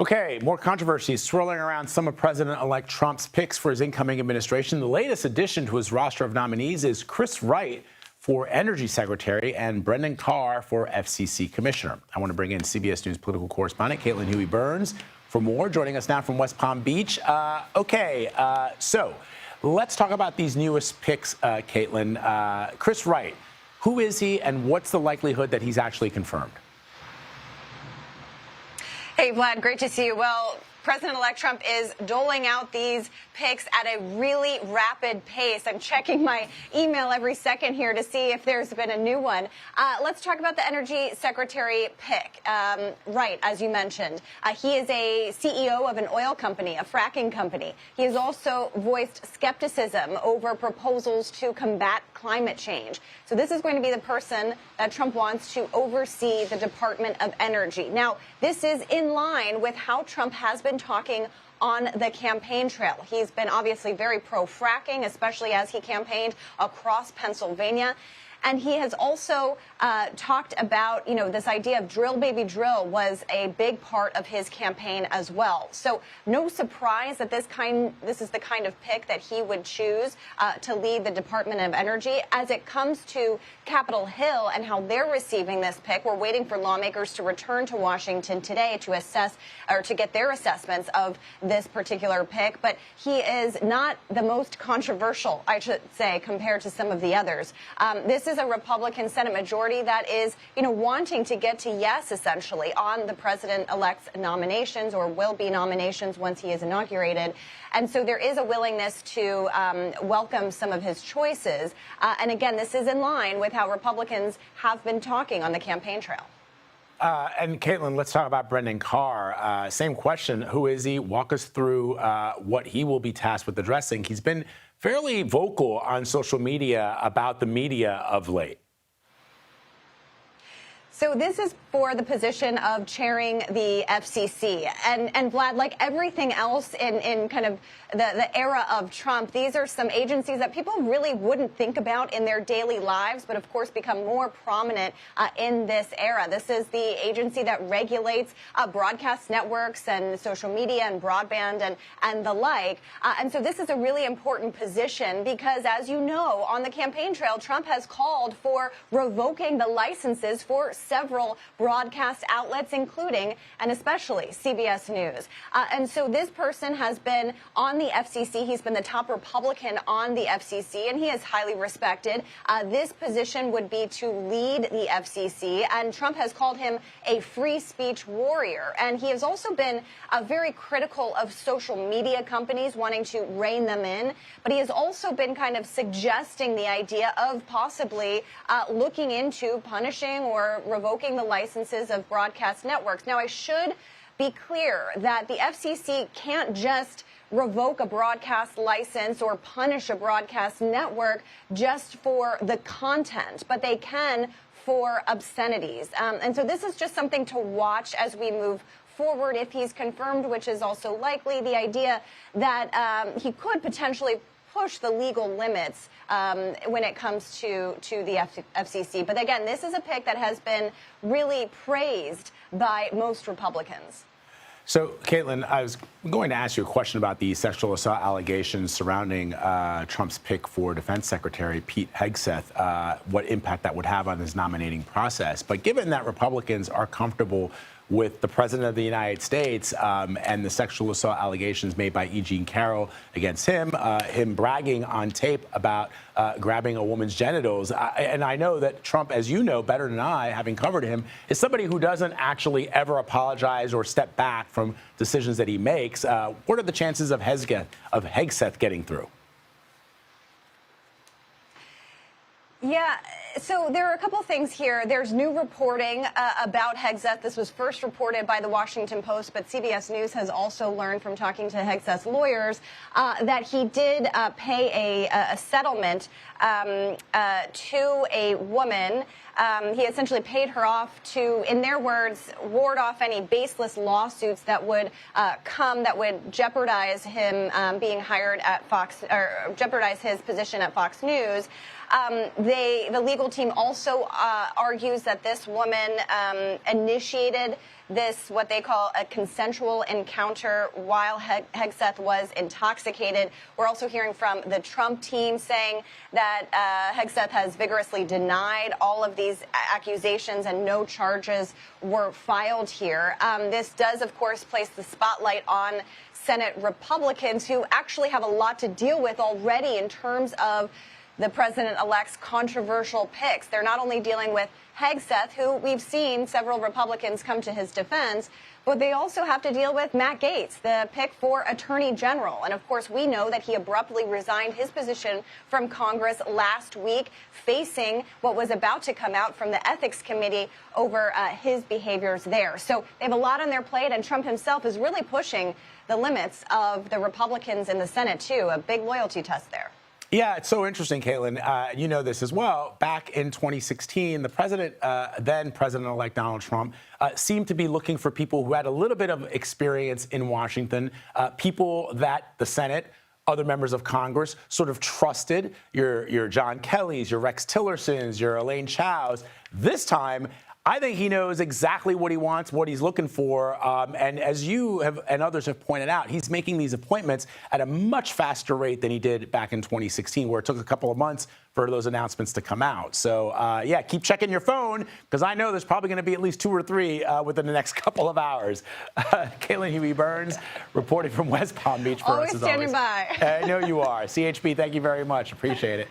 Okay, more controversies swirling around some of President-elect Trump's picks for his incoming administration. The latest addition to his roster of nominees is Chris Wright for Energy Secretary and Brendan Carr for FCC Commissioner. I want to bring in CBS News political correspondent Caitlin Huey-Burns for more, joining us now from West Palm Beach. So let's talk about these newest picks, Caitlin. Chris Wright, who is he and what's the likelihood that he's actually confirmed? Hey, Vlad, great to see you. Well, President-elect Trump is doling out these picks at a really rapid pace. I'm checking my email every second here to see if there's been a new one. Let's talk about the Energy Secretary pick. Wright, as you mentioned. He is a CEO of an oil company, a fracking company. He has also voiced skepticism over proposals to combat climate change. So this is going to be the person that Trump wants to oversee the Department of Energy. Now, this is in line with how Trump has been talking on the campaign trail. He's been obviously very pro-fracking, especially as he campaigned across Pennsylvania. And he has also talked about, this idea of drill, baby, drill was a big part of his campaign as well. So no surprise that this is the kind of pick that he would choose to lead the Department of Energy. As it comes to Capitol Hill and how they're receiving this pick, we're waiting for lawmakers to return to Washington today to assess or to get their assessments of this particular pick. But he is not the most controversial, I should say, compared to some of the others. This is a Republican Senate majority that is, wanting to get to yes, essentially, on the president-elect's nominations, or will be nominations once he is inaugurated. And so there is a willingness to welcome some of his choices. And again, this is in line with how Republicans have been talking on the campaign trail. And Caitlin, let's talk about Brendan Carr. Same question. Who is he? Walk us through what he will be tasked with addressing. He's been fairly vocal on social media about the media of late. So this is for the position of chairing the FCC. And Vlad, like everything else in kind of the era of Trump, these are some agencies that people really wouldn't think about in their daily lives, but of course become more prominent in this era. This is the agency that regulates broadcast networks and social media and broadband and the like. And so this is a really important position because, as you know, on the campaign trail, Trump has called for revoking the licenses for several broadcast outlets, including and especially CBS News. And so this person has been on the FCC. He's been the top Republican on the FCC, and he is highly respected. This position would be to lead the FCC, and Trump has called him a free speech warrior. And he has also been very critical of social media companies wanting to rein them in. But he has also been kind of suggesting the idea of possibly looking into punishing or revoking the licenses of broadcast networks. Now, I should be clear that the FCC can't just revoke a broadcast license or punish a broadcast network just for the content, but they can for obscenities. And so this is just something to watch as we move forward if he's confirmed, which is also likely. The idea that he could potentially push the legal limits when it comes to the FCC. But again, this is a pick that has been really praised by most Republicans. So, Caitlin, I was going to ask you a question about the sexual assault allegations surrounding Trump's pick for Defense Secretary Pete Hegseth, what impact that would have on his nominating process. But given that Republicans are comfortable with the President of the United States and the sexual assault allegations made by E. Jean Carroll against him, him bragging on tape about grabbing a woman's genitals. And I know that Trump, as you know better than I, having covered him, is somebody who doesn't actually ever apologize or step back from decisions that he makes. What are the chances of Hegseth getting through? Yeah, so there are a couple things here. There's new reporting about Hegseth. This was first reported by the Washington Post, but CBS News has also learned from talking to Hegseth's lawyers that he did pay a settlement to a woman. He essentially paid her off to, in their words, ward off any baseless lawsuits that would that would jeopardize him being hired at Fox, or jeopardize his position at Fox News. The legal team also argues that this woman initiated this, what they call a consensual encounter, while Hegseth was intoxicated. We're also hearing from the Trump team saying that Hegseth has vigorously denied all of these accusations and no charges were filed here. This does, of course, place the spotlight on Senate Republicans, who actually have a lot to deal with already in terms of the president-elect's controversial picks. They're not only dealing with Hegseth, who we've seen several Republicans come to his defense, but they also have to deal with Matt Gaetz, the pick for Attorney General. And of course, we know that he abruptly resigned his position from Congress last week, facing what was about to come out from the Ethics Committee over his behaviors there. So they have a lot on their plate, and Trump himself is really pushing the limits of the Republicans in the Senate, too. A big loyalty test there. Yeah, it's so interesting, Caitlin. You know this as well. Back in 2016, the president, then President-elect Donald Trump, seemed to be looking for people who had a little bit of experience in Washington, people that the Senate, other members of Congress sort of trusted, your John Kellys, your Rex Tillersons, your Elaine Chao's. This time, I think he knows exactly what he wants, what he's looking for. And as you have and others have pointed out, he's making these appointments at a much faster rate than he did back in 2016, where it took a couple of months for those announcements to come out. So, yeah, keep checking your phone, because I know there's probably going to be at least 2 or 3 within the next couple of hours. Caitlin Huey-Burns reporting from West Palm Beach for us as always. Always standing by. I know you are. CHB, thank you very much. Appreciate it.